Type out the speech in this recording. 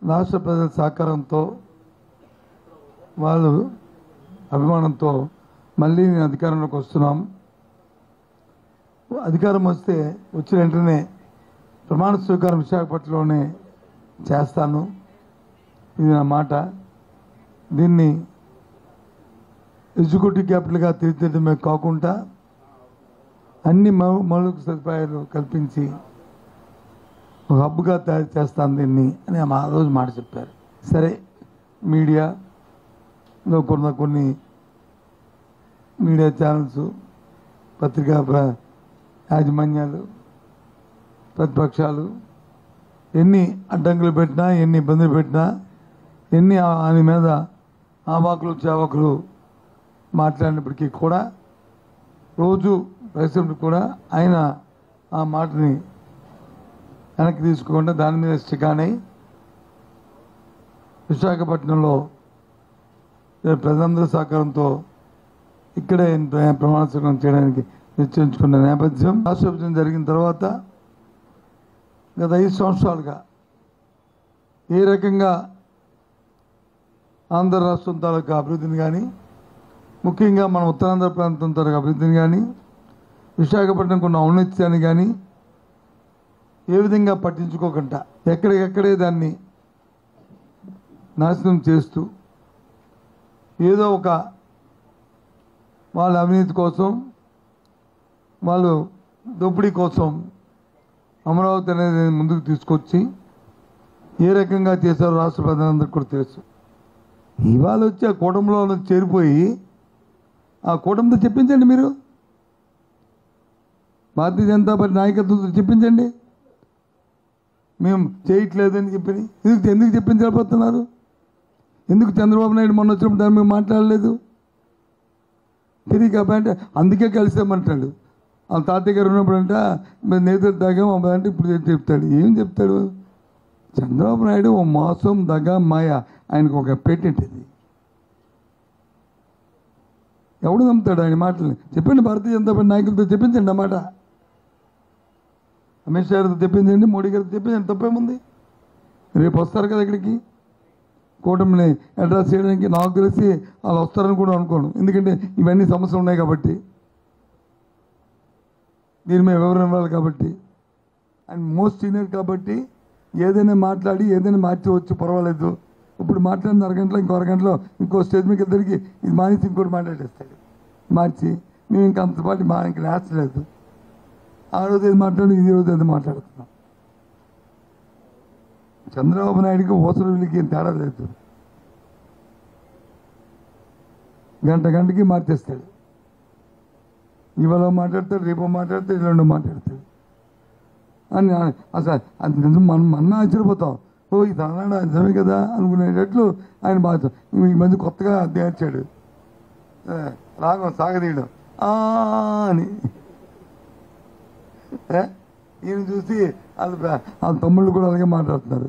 రాష్ట్ర ప్రజల సహకారంతో వాళ్ళు అభిమానంతో మళ్ళీ నేను అధికారంలోకి వస్తున్నాం. అధికారం వస్తే వచ్చిన వెంటనే ప్రమాణ స్వీకారం విశాఖపట్నంలోనే చేస్తాను. ఇది నా మాట. దీన్ని ఎగ్జిక్యూటివ్ క్యాపిటల్గా తీర్చిదిద్దడమే కాకుండా అన్ని మౌలిక సదుపాయాలు కల్పించి ఒక హబ్గా తయారు చేస్తాను దీన్ని అని ఆ రోజు మాట చెప్పారు. సరే, మీడియాలో కొన్ని మీడియా ఛానల్స్, పత్రికా యాజమాన్యాలు, ప్రతిపక్షాలు ఎన్ని అడ్డంకులు పెట్టినా, ఎన్ని ఇబ్బందులు పెట్టినా, ఎన్ని ఆయన మీద ఆవాకులు చావకులు మాట్లాడినప్పటికీ కూడా రోజు పరిశ్రమలు కూడా ఆయన ఆ మాటని వెనక్కి తీసుకోకుండా దాని మీద స్టికానై విశాఖపట్నంలో ప్రజలందరి సహకారంతో ఇక్కడే ప్రమాణ స్వీకారం చేయడానికి నిశ్చయించుకున్న నేపథ్యం. రాష్ట్ర విభజన జరిగిన తర్వాత గత 5 సంవత్సరాలుగా ఏ రకంగా ఆంధ్ర రాష్ట్రం తాలూకా అభివృద్ధిని కానీ, ముఖ్యంగా మన ఉత్తరాంధ్ర ప్రాంతం తాలూకా అభివృద్ధిని కానీ, విశాఖపట్నంకు ఉన్న ఔన్నత్యాన్ని కానీ ఏ విధంగా పట్టించుకోకుండా ఎక్కడికెక్కడే దాన్ని నాశనం చేస్తూ ఏదో ఒక వాళ్ళ అవినీతి కోసం, వాళ్ళు దోపిడీ కోసం అమరావతి అనేది ముందుకు తీసుకొచ్చి ఏ రకంగా చేశారో రాష్ట్ర ప్రజలందరికీ కూడా తెలుసు. ఇవాళ వచ్చి ఆ కూటమిలో చేరిపోయి ఆ కూటమితో చెప్పించండి. మీరు భారతీయ జనతా పార్టీ నాయకత్వంతో చెప్పించండి. మేము చేయట్లేదని చెప్పి ఎందుకు చెప్పించలేకపోతున్నారు? ఎందుకు చంద్రబాబు నాయుడు మొన్న వచ్చినప్పుడు దాన్ని మేము మాట్లాడలేదు? తిరిగి కాబట్టి అందుకే కలిసామంటాడు. వాళ్ళ తాతయ్య గారు ఉన్నప్పుడు అంట మేము నేతలు తాగాం అంటే ఇప్పుడు చెప్తాడు. ఏం చెప్తాడు? చంద్రబాబు నాయుడు ఓ మోసం, దగ, మాయ ఆయనకు ఒక పేటెంట్. ఇది ఎవడు నమ్ముతాడు ఆయన మాటల్ని? చెప్పండి, భారతీయ జనతా పార్టీ నాయకులతో చెప్పించండి అన్నమాట. అమిత్ షా గారితో చెప్పించండి, మోడీ గారితో చెప్పించండి. తప్పేముంది? రేపు వస్తారు కదా ఇక్కడికి కూటమిని అడ్రస్ చేయడానికి. నాకు తెలిసి వాళ్ళు వస్తారని కూడా అనుకోను, ఎందుకంటే ఇవన్నీ సమస్యలు ఉన్నాయి కాబట్టి, దీని మీద వివరణ ఇవ్వాలి కాబట్టి. అండ్ మోస్ట్ సీనియర్ కాబట్టి ఏదైనా మాట్లాడి ఏదైనా మార్చి వచ్చి పర్వాలేదు. ఇప్పుడు మాట్లాడిన అరగంటలో ఇంకో అరగంటలో ఇంకో స్టేజ్ మీకు ఇద్దరికి ఇది మానేసి ఇంకోటి మాట్లాడేస్తాడు. మార్చి మేము ఇంకా అంతపాటి ఇంకా నేర్చలేదు. ఆ రోజు ఏది మాట్లాడి ఈ రోజు ఏది మాట్లాడుతున్నాం. చంద్రబాబు నాయుడికి ఓసరవిలికి ఏం తేడా లేదు. గంటకి మార్చేస్తాడు. ఇవాళ మాట్లాడతాడు, రేపు మాట్లాడతాడు, ఎల్లుండో మాట్లాడతాడు అని. అసలు అది నిజం. మనం ఆశ్చర్యపోతాం. ఓ ఇది అన్నాడు నిజమే కదా అనుకునేటట్లు ఆయన బాధ. ఈ మధ్య కొత్తగా నేర్చాడు రాగం సాగదీయడం అని. ఈయన చూసి వాళ్ళ తమ్ముళ్ళు కూడా అలాగే మాట్లాడుతున్నారు.